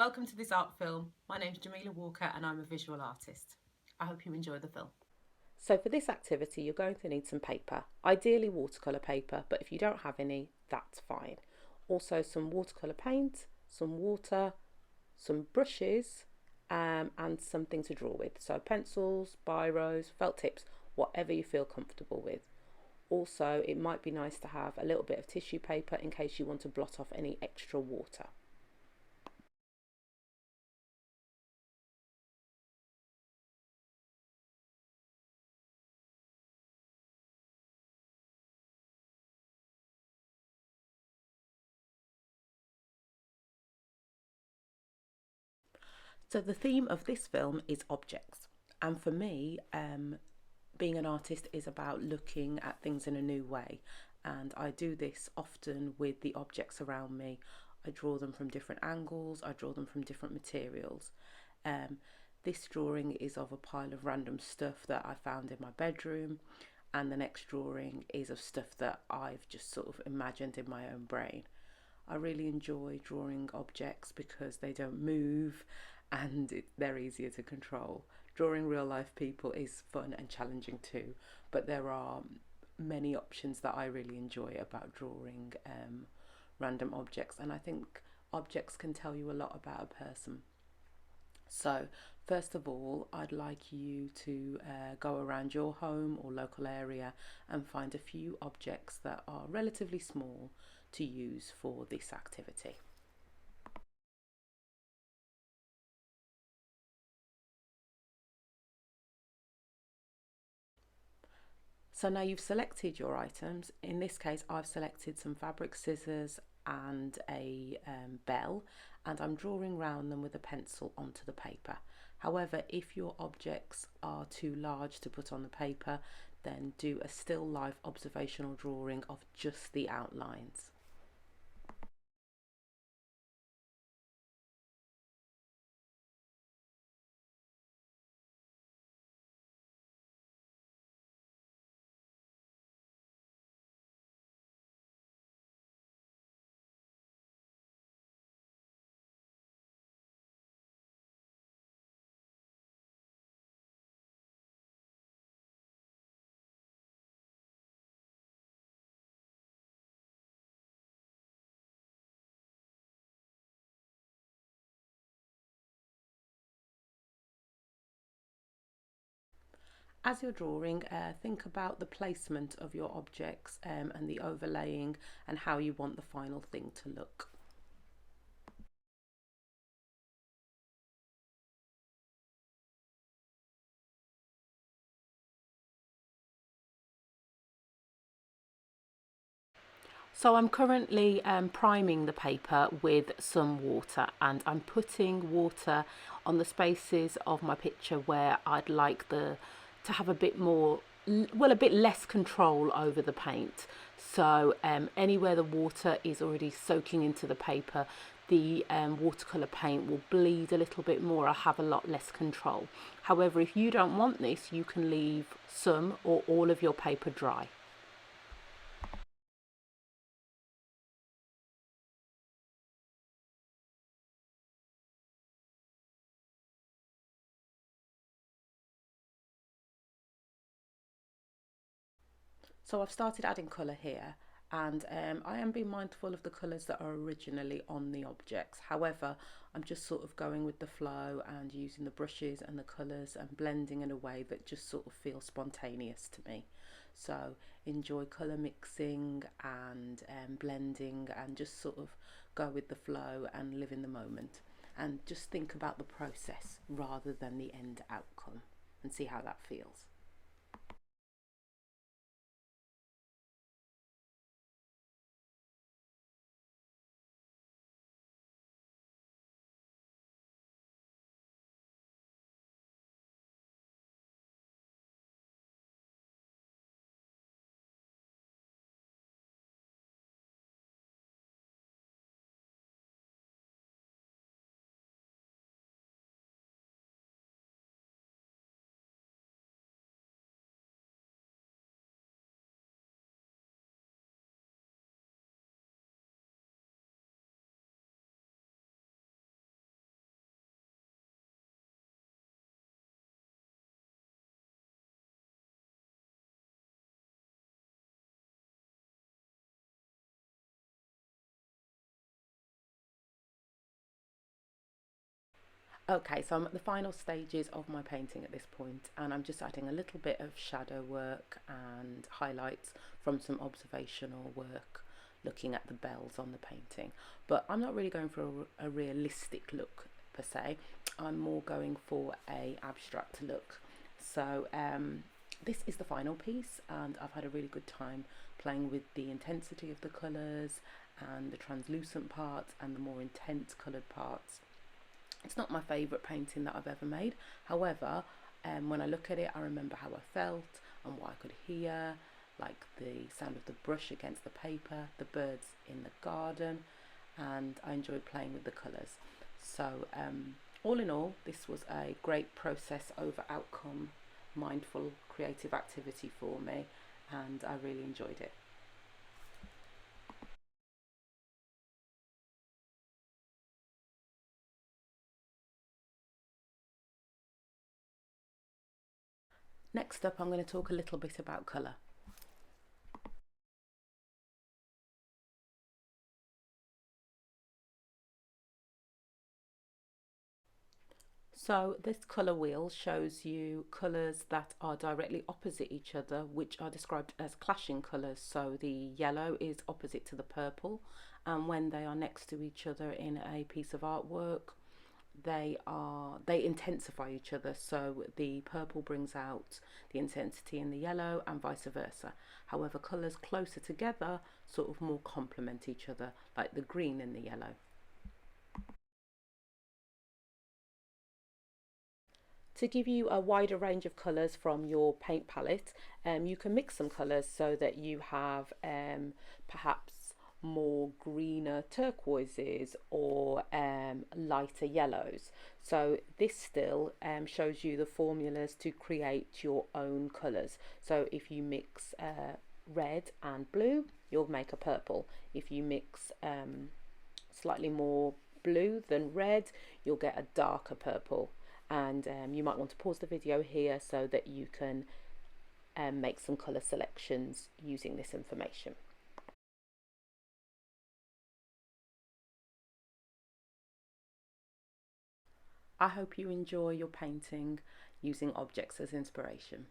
Welcome to this art film. My name's Jamila Walker and I'm a visual artist. I hope you enjoy the film. So for this activity, you're going to need some paper, ideally watercolour paper, but if you don't have any, that's fine. Also some watercolour paint, some water, some brushes, and something to draw with. So pencils, biros, felt tips, whatever you feel comfortable with. Also, it might be nice to have a little bit of tissue paper in case you want to blot off any extra water. So the theme of this film is objects, and for me, being an artist is about looking at things in a new way, and I do this often with the objects around me. I draw them from different angles, I draw them from different materials. This drawing is of a pile of random stuff that I found in my bedroom, and the next drawing is of stuff that I've just sort of imagined in my own brain. I really enjoy drawing objects because they don't move and they're easier to control. Drawing real life people is fun and challenging too, but there are many options that I really enjoy about drawing random objects, and I think objects can tell you a lot about a person. So first of all, I'd like you to go around your home or local area and find a few objects that are relatively small to use for this activity. So now you've selected your items. In this case, I've selected some fabric scissors and a bell, and I'm drawing round them with a pencil onto the paper. However, if your objects are too large to put on the paper, then do a still life observational drawing of just the outlines. As you're drawing, think about the placement of your objects and the overlaying and how you want the final thing to look. So I'm currently priming the paper with some water, and I'm putting water on the spaces of my picture where I'd like to have a bit more, well, a bit less control over the paint. So anywhere the water is already soaking into the paper, the watercolour paint will bleed a little bit more. I'll have a lot less control. However, if you don't want this, you can leave some or all of your paper dry. So I've started adding colour here, and I am being mindful of the colours that are originally on the objects. However, I'm just sort of going with the flow and using the brushes and the colours and blending in a way that just sort of feels spontaneous to me. So enjoy colour mixing and blending, and just sort of go with the flow and live in the moment, and just think about the process rather than the end outcome, and see how that feels. Okay, so I'm at the final stages of my painting at this point, and I'm just adding a little bit of shadow work and highlights from some observational work looking at the bells on the painting. But I'm not really going for a realistic look per se. I'm more going for a abstract look. So this is the final piece, and I've had a really good time playing with the intensity of the colours and the translucent parts and the more intense coloured parts. It's not my favourite painting that I've ever made. However, when I look at it, I remember how I felt and what I could hear, like the sound of the brush against the paper, the birds in the garden, and I enjoyed playing with the colours. So all in all, this was a great process over outcome, mindful, creative activity for me, and I really enjoyed it. Next up, I'm going to talk a little bit about colour. So this colour wheel shows you colours that are directly opposite each other, which are described as clashing colours. So the yellow is opposite to the purple, and when they are next to each other in a piece of artwork, they intensify each other. So the purple brings out the intensity in the yellow and vice versa. However, colours closer together sort of more complement each other, like the green and the yellow. To give you a wider range of colours from your paint palette, you can mix some colours so that you have perhaps more greener turquoises or lighter yellows. So this still shows you the formulas to create your own colours. So if you mix red and blue, you'll make a purple. If you mix slightly more blue than red, you'll get a darker purple. And you might want to pause the video here so that you can make some colour selections using this information. I hope you enjoy your painting using objects as inspiration.